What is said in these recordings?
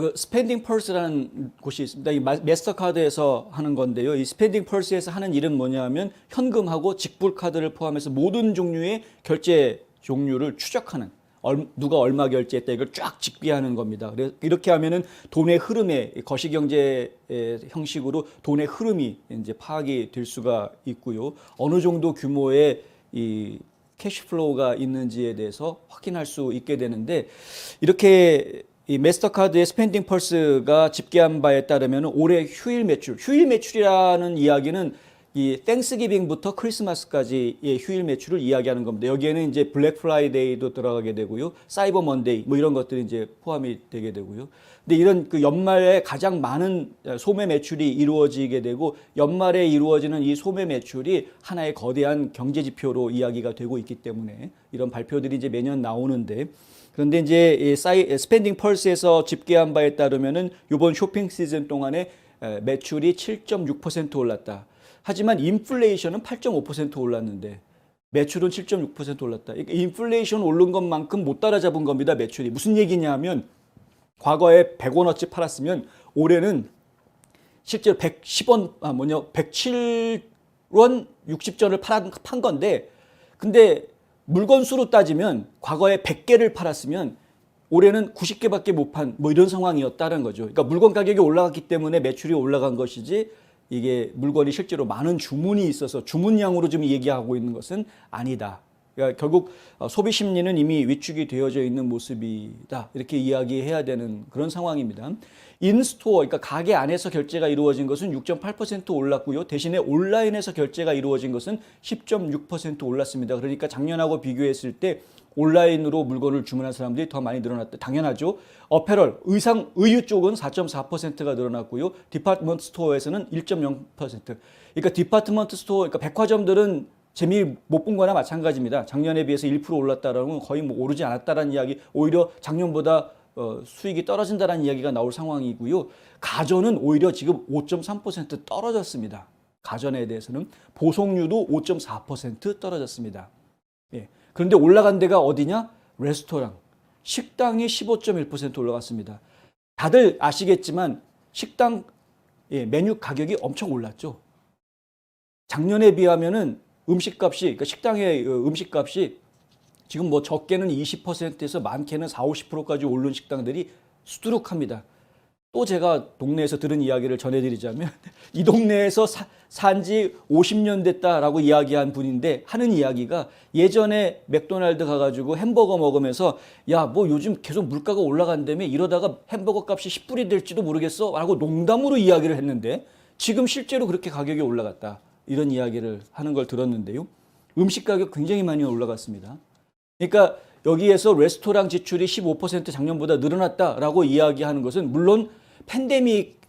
그 스펜딩 펄스라는 곳이 있습니다. 이 마스터카드에서 하는 건데요. 이 스펜딩 펄스에서 하는 일은 뭐냐면 현금하고 직불 카드를 포함해서 모든 종류의 결제 종류를 추적하는, 누가 얼마 결제했다 이걸 쫙 직비하는 겁니다. 그래서 이렇게 하면은 돈의 흐름에, 거시경제 형식으로 돈의 흐름이 이제 파악이 될 수가 있고요. 어느 정도 규모의 이 캐시플로우가 있는지에 대해서 확인할 수 있게 되는데, 이렇게 이 마스터카드의 스펜딩 펄스가 집계한 바에 따르면 올해 휴일 매출이라는 이야기는 이 땡스기빙부터 크리스마스까지의 휴일 매출을 이야기하는 겁니다. 여기에는 이제 블랙 프라이데이도 들어가게 되고요, 사이버 먼데이 뭐 이런 것들이 이제 포함이 되게 되고요. 근데 이런 그 연말에 가장 많은 소매 매출이 이루어지게 되고, 연말에 이루어지는 이 소매 매출이 하나의 거대한 경제 지표로 이야기가 되고 있기 때문에 이런 발표들이 이제 매년 나오는데, 그런데 이제 스펜딩 펄스에서 집계한 바에 따르면은 이번 쇼핑 시즌 동안에 매출이 7.6% 올랐다. 하지만 인플레이션은 8.5% 올랐는데 매출은 7.6% 올랐다. 인플레이션 오른 것만큼 못 따라잡은 겁니다, 매출이. 무슨 얘기냐면 과거에 100원어치 팔았으면 올해는 실제로 107원 60전을 판 건데, 근데 물건 수로 따지면 과거에 100개를 팔았으면 올해는 90개밖에 못 판 뭐 이런 상황이었다는 거죠. 그러니까 물건 가격이 올라갔기 때문에 매출이 올라간 것이지, 이게 물건이 실제로 많은 주문이 있어서 주문량으로 좀 얘기하고 있는 것은 아니다. 그러니까 결국 소비 심리는 이미 위축이 되어져 있는 모습이다, 이렇게 이야기해야 되는 그런 상황입니다. 인스토어, 그러니까 가게 안에서 결제가 이루어진 것은 6.8% 올랐고요. 대신에 온라인에서 결제가 이루어진 것은 10.6% 올랐습니다. 그러니까 작년하고 비교했을 때 온라인으로 물건을 주문한 사람들이 더 많이 늘어났다. 당연하죠. 어페럴, 의유 쪽은 4.4%가 늘어났고요. 디파트먼트 스토어에서는 1.0%. 그러니까 디파트먼트 스토어, 그러니까 백화점들은 재미 못 본 거나 마찬가지입니다. 작년에 비해서 1% 올랐다라는 건 거의 뭐 오르지 않았다라는 이야기, 오히려 작년보다 수익이 떨어진다는 이야기가 나올 상황이고요. 가전은 오히려 지금 5.3% 떨어졌습니다. 가전에 대해서는 보송류도 5.4% 떨어졌습니다. 예. 그런데 올라간 데가 어디냐? 레스토랑, 식당이 15.1% 올라갔습니다. 다들 아시겠지만 식당 메뉴 가격이 엄청 올랐죠. 작년에 비하면은 음식값이, 그러니까 식당의 음식값이 지금 뭐 적게는 20%에서 많게는 40, 50%까지 오른 식당들이 수두룩합니다. 또 제가 동네에서 들은 이야기를 전해드리자면 이 동네에서 산지 50년 됐다라고 이야기한 분인데, 하는 이야기가 예전에 맥도날드 가가지고 햄버거 먹으면서 야, 뭐 요즘 계속 물가가 올라간다며 이러다가 햄버거 값이 10불이 될지도 모르겠어 라고 농담으로 이야기를 했는데, 지금 실제로 그렇게 가격이 올라갔다, 이런 이야기를 하는 걸 들었는데요. 음식 가격 굉장히 많이 올라갔습니다. 그러니까 여기에서 레스토랑 지출이 15% 작년보다 늘어났다라고 이야기하는 것은, 물론 팬데믹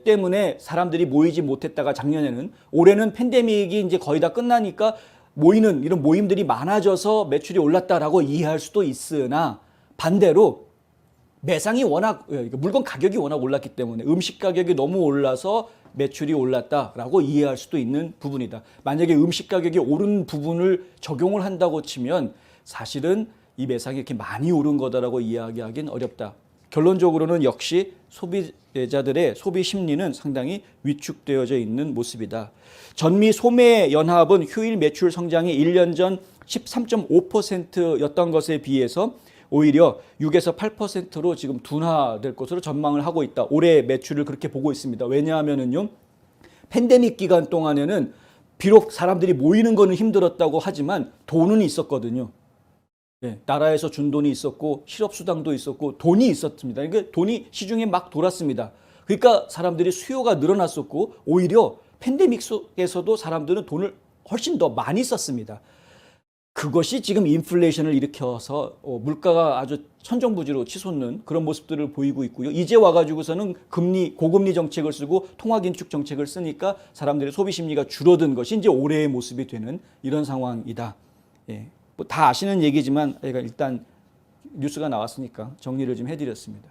때문에 사람들이 모이지 못했다가 작년에는, 올해는 팬데믹이 이제 거의 다 끝나니까 모이는 이런 모임들이 많아져서 매출이 올랐다라고 이해할 수도 있으나, 반대로 매상이 워낙, 물건 가격이 워낙 올랐기 때문에 음식 가격이 너무 올라서 매출이 올랐다라고 이해할 수도 있는 부분이다. 만약에 음식 가격이 오른 부분을 적용을 한다고 치면 사실은 이 매상이 이렇게 많이 오른 거다라고 이야기하기는 어렵다. 결론적으로는 역시 소비자들의 소비 심리는 상당히 위축되어져 있는 모습이다. 전미 소매 연합은 휴일 매출 성장이 1년 전 13.5%였던 것에 비해서 오히려 6에서 8%로 지금 둔화될 것으로 전망을 하고 있다. 올해 매출을 그렇게 보고 있습니다. 왜냐하면은요, 팬데믹 기간 동안에는 비록 사람들이 모이는 거는 힘들었다고 하지만 돈은 있었거든요. 예, 나라에서 준 돈이 있었고 실업수당도 있었고 돈이 있었습니다. 그러니까 돈이 시중에 막 돌았습니다. 그러니까 사람들이 수요가 늘어났었고, 오히려 팬데믹 속에서도 사람들은 돈을 훨씬 더 많이 썼습니다. 그것이 지금 인플레이션을 일으켜서 물가가 아주 천정부지로 치솟는 그런 모습들을 보이고 있고요. 이제 와가지고서는 고금리 정책을 쓰고 통화긴축 정책을 쓰니까 사람들의 소비 심리가 줄어든 것이 이제 올해의 모습이 되는 이런 상황이다. 예. 뭐 다 아시는 얘기지만 제가 일단 뉴스가 나왔으니까 정리를 좀 해드렸습니다.